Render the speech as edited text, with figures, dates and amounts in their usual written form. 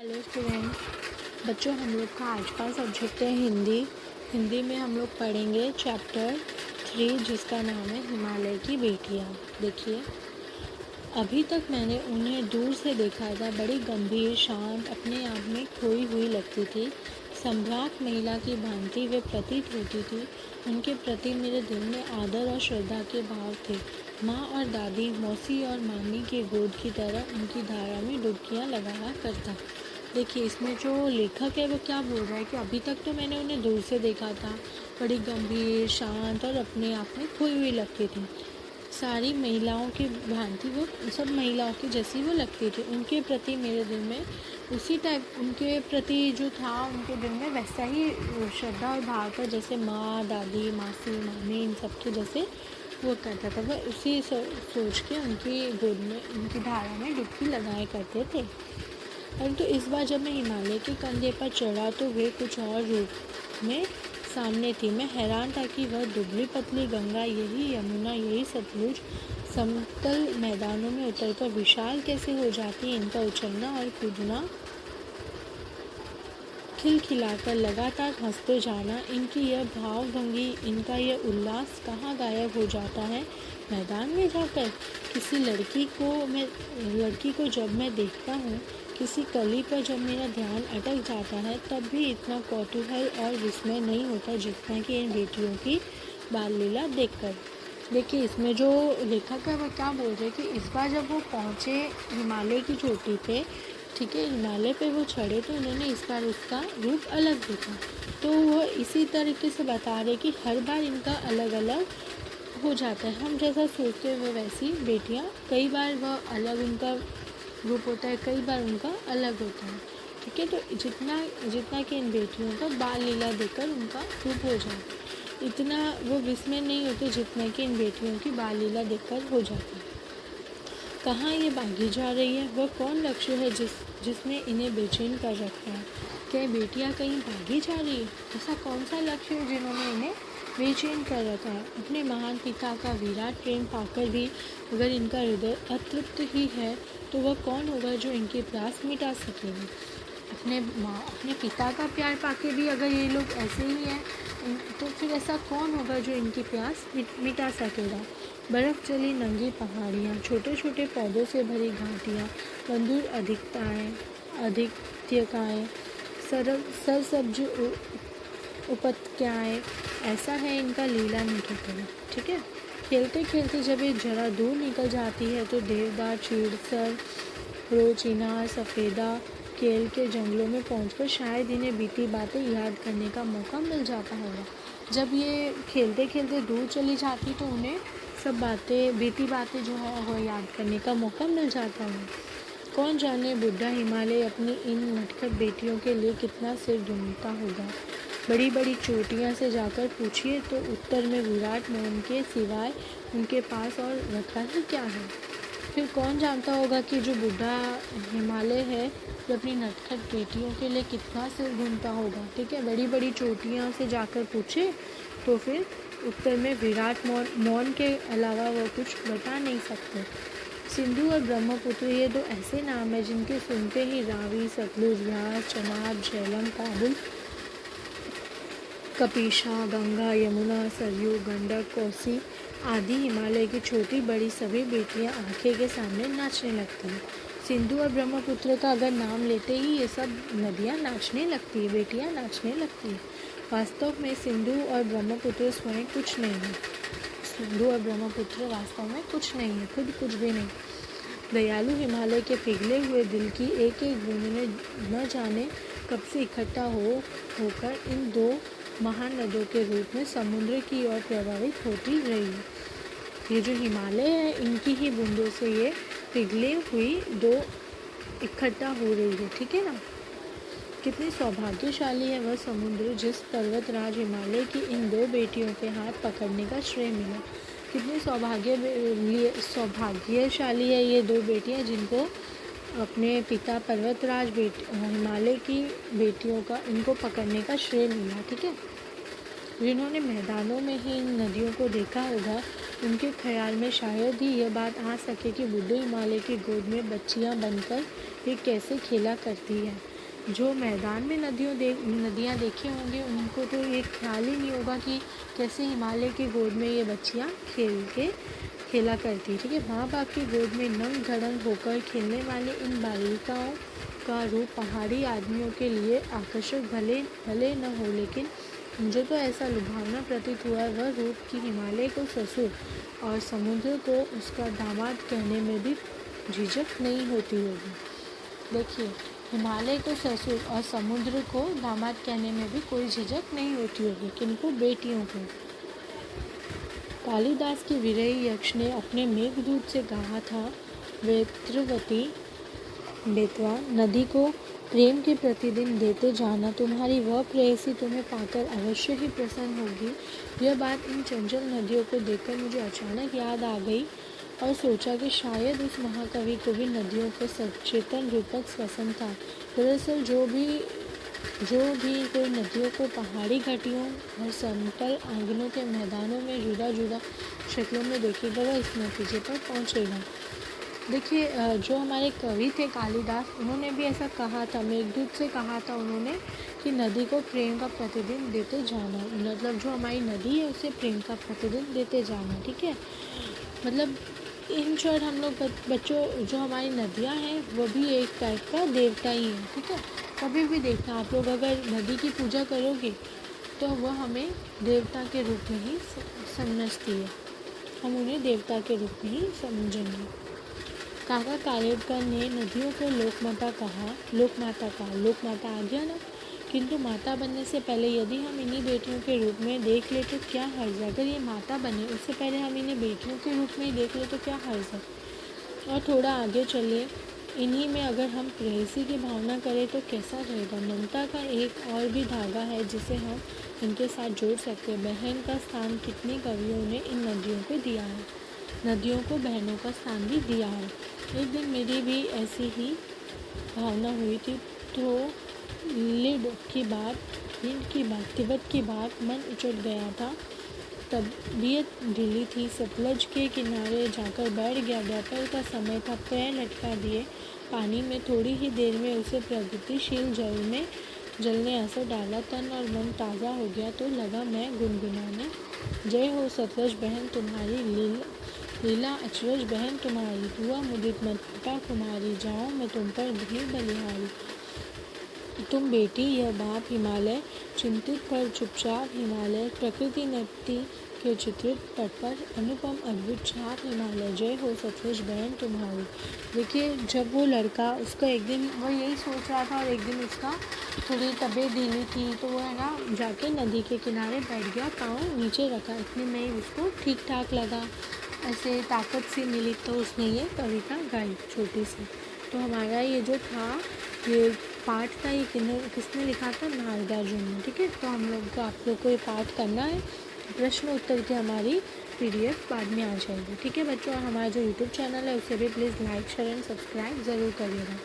Hello student बच्चों, हम लोग का आज का सब्जेक्ट है हिंदी में हम लोग पढ़ेंगे चैप्टर 3 जिसका नाम है हिमालय की बेटियाँ। देखिए, अभी तक मैंने उन्हें दूर से देखा था। बड़ी गंभीर, शांत, अपने आप में खोई हुई लगती थी। सम्राट महिला की भांति वे प्रतीत होती थी। उनके प्रति मेरे दिल में आदर और श्रद्धा के भाव थे। माँ और दादी, मौसी और मामी के गोद की तरह उनकी धारा में डुबकियाँ लगाया करता। देखिए, इसमें जो लेखक है वो क्या बोल रहा है कि अभी तक तो मैंने उन्हें दूर से देखा था। बड़ी गंभीर, शांत और अपने आप में खोई हुई लगती थी। सारी महिलाओं की भांति वो सब महिलाओं की जैसी वो लगती थी। उनके प्रति मेरे दिल में उसी टाइप उनके प्रति जो था उनके दिल में वैसा ही श्रद्धा और भाव था जैसे माँ, दादी, मासी, मामी इन सब के जैसे वो करता था। वह उसी सोच के उनकी गोद में, उनकी धारा में डुबकी लगाए करते थे। परंतु इस बार जब मैं हिमालय के कंधे पर चढ़ा तो वे कुछ और रूप में सामने थी। मैं हैरान था कि वह दुबली पतली गंगा, यही यमुना, यही सतलुज समतल मैदानों में उतरकर विशाल कैसे हो जाती है। इनका उछलना और कूदना, खिलखिलाकर लगातार हंसते जाना, इनकी यह भावभंगी, इनका यह उल्लास कहाँ गायब हो जाता है मैदान में जाकर। किसी लड़की को जब मैं देखता हूँ, किसी कली पर जब मेरा ध्यान अटक जाता है, तब भी इतना कौतूहल और विस्मय नहीं होता जितना कि इन बेटियों की बाल लीला देखकर। देखिए, इसमें जो लेखक है वह क्या बोल रहे हैं कि इस बार जब वो पहुँचे हिमालय की चोटी पे, ठीक है, हिमालय पे वो चढ़े तो उन्होंने इस बार उसका रूप अलग देखा। तो वह इसी तरीके से बता रहे कि हर बार इनका अलग अलग हो जाता है। हम जैसा सोचते हुए वैसी बेटियाँ, कई बार वह अलग उनका रूप होता है, कई बार उनका अलग होता है। ठीक है, तो जितना कि इन बेटियों का बाल लीला देखकर उनका रूप हो जाता है, इतना वो विस्मय नहीं होते जितना कि इन बेटियों की बाल लीला देखकर हो जाता है। कहाँ ये भागी जा रही है? वह कौन लक्ष्य है जिसने इन्हें बेचैन कर रखा है? क्या बेटियाँ कहीं भागी जा रही है? ऐसा कौन सा लक्ष्य है जिन्होंने इन्हें बेचैन कर रखा है? अपने महान पिता का विराट प्रेम पाकर भी अगर इनका हृदय अतृप्त ही है, तो वह कौन होगा जो इनकी प्यास मिटा सकेगा? अपने पिता का प्यार पाके भी अगर ये लोग ऐसे ही हैं, तो फिर ऐसा कौन होगा जो इनकी प्यास मिटा सकेगा? बर्फ़ जली नंगी पहाड़ियाँ, छोटे छोटे पौधों से भरी घाटियाँ, बंधुर अधिकताएँ, सरसब्ज उपत्यकाएँ, ऐसा है इनका लीला निकेतन। ठीक है, खेलते खेलते जब ये जरा दूर निकल जाती है तो देवदार, चीड़सर, रोचिनार, सफ़ेदा, केल के जंगलों में पहुंचकर शायद इन्हें बीती बातें याद करने का मौका मिल जाता होगा। जब ये खेलते खेलते दूर चली जाती तो उन्हें सब बीती बातें जो है वो याद करने का मौका मिल जाता है। कौन जाने बुढ़ा हिमालय अपनी इन नटखट बेटियों के लिए कितना सिर ढूंढता होगा। बड़ी बड़ी चोटियां से जाकर पूछिए तो उत्तर में विराट मोहन के सिवाय उनके पास और रखा ही क्या है। फिर कौन जानता होगा कि जो बुढ़ा हिमालय है वो अपनी नटखट बेटियों के लिए कितना सिर ढूंढता होगा। ठीक है, बड़ी बड़ी चोटियां से जाकर पूछे तो फिर उत्तर में विराट मौन के अलावा वो कुछ बता नहीं सकते। सिंधु और ब्रह्मपुत्र, ये दो ऐसे नाम हैं जिनके सुनते ही रावी, सतलुज, व्यास, चनाब, झेलम, काबुल, कपीशा, गंगा, यमुना, सरयू, गंडक, कोसी आदि हिमालय की छोटी बड़ी सभी बेटियां आंखें के सामने नाचने लगती हैं। सिंधु और ब्रह्मपुत्र का अगर नाम लेते ही ये सब नदियां नाचने लगती है, बेटियां नाचने लगती हैं। वास्तव में सिंधु और ब्रह्मपुत्र स्वयं कुछ नहीं है। सिंधु और ब्रह्मपुत्र वास्तव में कुछ नहीं है, खुद कुछ भी नहीं। दयालु हिमालय के पिघले हुए दिल की एक एक बूंद ने न जाने कब से इकट्ठा होकर इन दो महान नदियों के रूप में समुद्र की ओर प्रवाहित होती रही है। ये जो हिमालय है, इनकी ही बूंदों से ये पिघले हुई दो इकट्ठा हो रही है। ठीक है ना? कितनी सौभाग्यशाली है वह समुद्र जिस पर्वतराज हिमालय की इन दो बेटियों के हाथ पकड़ने का श्रेय मिला। कितनी सौभाग्यशाली है ये दो बेटियां जिनको अपने पिता पर्वतराज हिमालय की बेटियों का इनको पकड़ने का श्रेय मिला। ठीक है, जिन्होंने मैदानों में ही इन नदियों को देखा होगा, उनके ख्याल में शायद ही यह बात आ सके कि बुढ़े हिमालय की गोद में बच्चियां बनकर ये कैसे खेला करती है। जो मैदान में नदियाँ देखे होंगे उनको तो ये ख्याल ही नहीं होगा कि कैसे हिमालय की गोद में ये बच्चियाँ खेला करती। ठीक है, माँ बाप की गोद में नंग धड़ंग होकर खेलने वाले इन बालिकाओं का रूप पहाड़ी आदमियों के लिए आकर्षक भले न हो, लेकिन मुझे तो ऐसा लुभावना प्रतीत हुआ वह रूप कि हिमालय को ससुर और समुद्र को उसका दामाद कहने में भी झिझक नहीं होती होगी। देखिए, हिमालय को ससुर और समुद्र को दामाद कहने में भी कोई झिझक नहीं होती होगी, किनको? बेटियों को। कालिदास की विरही यक्ष ने अपने मेघदूत से कहा था, वेत्रवती बेतवा नदी को प्रेम के प्रतिदिन देते जाना, तुम्हारी वह प्रेयसी तुम्हें पाकर अवश्य ही प्रसन्न होगी। यह बात इन चंचल नदियों को देखकर मुझे अचानक याद आ गई और सोचा कि शायद उस महाकवि को भी नदियों का सचेतन रूपक पसंद था। दरअसल जो भी कोई नदियों को पहाड़ी घाटियों और समतल आंगनों के मैदानों में जुदा शक्लों में देखेगा वह इस नतीजे पर पहुँचेगा। देखिए, जो हमारे कवि थे कालिदास, उन्होंने भी ऐसा कहा था, मेघदूत से कहा था उन्होंने कि नदी को प्रेम का प्रतिदिन देते जाना, मतलब जो हमारी नदी है उसे प्रेम का प्रतिदिन देते जाना। ठीक है, मतलब इन शॉर्ट हम लोग बच्चों, जो हमारी नदियाँ हैं वो भी एक टाइप का देवता ही है। ठीक है, कभी भी देखना आप लोग अगर नदी की पूजा करोगे तो वह हमें देवता के रूप में ही समझती है, हम उन्हें देवता के रूप में ही समझेंगे। काका कालेडकर ने नदियों को लोकमाता कहा। लोकमाता आ गया ना, किंतु माता बनने से पहले यदि हम इन्हीं बेटियों के रूप में देख ले तो क्या हर्ज है? अगर ये माता बने उससे पहले हम इन्हें बेटियों के रूप में ही देख ले तो क्या हर्ज है? और थोड़ा आगे चलिए, इन्हीं में अगर हम प्रेयसी की भावना करें तो कैसा रहेगा? ममता का एक और भी धागा है जिसे हम इनके साथ जोड़ सकते हैं। बहन का स्थान कितने कवियों ने इन नदियों को दिया है, नदियों को बहनों का स्थान भी दिया है। एक दिन मेरी भी ऐसी ही भावना हुई थी, तो तिब्बत की बात मन उचट गया था। तबीयत ढीली थी, सतलज के किनारे जाकर बैठ गया। दोपहर का समय था, पैर लटका दिए पानी में, थोड़ी ही देर में उसे प्रगतिशील जल ने असर डाला, तन और मन ताज़ा हो गया तो लगा मैं गुनगुनाने, जय हो सतलज बहन तुम्हारी, लीला अचरज बहन तुम्हारी, हुआ मुदित मता कुमारी, जाओ मैं तुम पर भी बलिहारी। तुम बेटी यह बाप हिमालय, चिंतित पर चुपचाप हिमालय, प्रकृति नृत्य के चित्रित पट पर अनुपम अद्भुत छाप हिमालय, जय हो सतलज बहन तुम्हारी। देखिए, जब वो लड़का, उसका एक दिन वो यही सोच रहा था और एक दिन उसका थोड़ी तबीयत ढीली थी तो वो है ना जाके नदी के किनारे बैठ गया, पाँव नीचे रखा, इतने में ही उसको ठीक ठाक लगा, ऐसे ताकत सी मिली, तो उसने ये कविता गाई छोटी सी। तो हमारा ये जो था, ये पाठ था, ये किसने लिखा था? नारदार्जुन ने। ठीक है, तो हम लोग को, आप लोग को ये पाठ करना है। प्रश्न उत्तर की हमारी PDF बाद में आ जाएगी। ठीक है बच्चों, और हमारा जो YouTube चैनल है उसे भी please like share and subscribe ज़रूर करिएगा।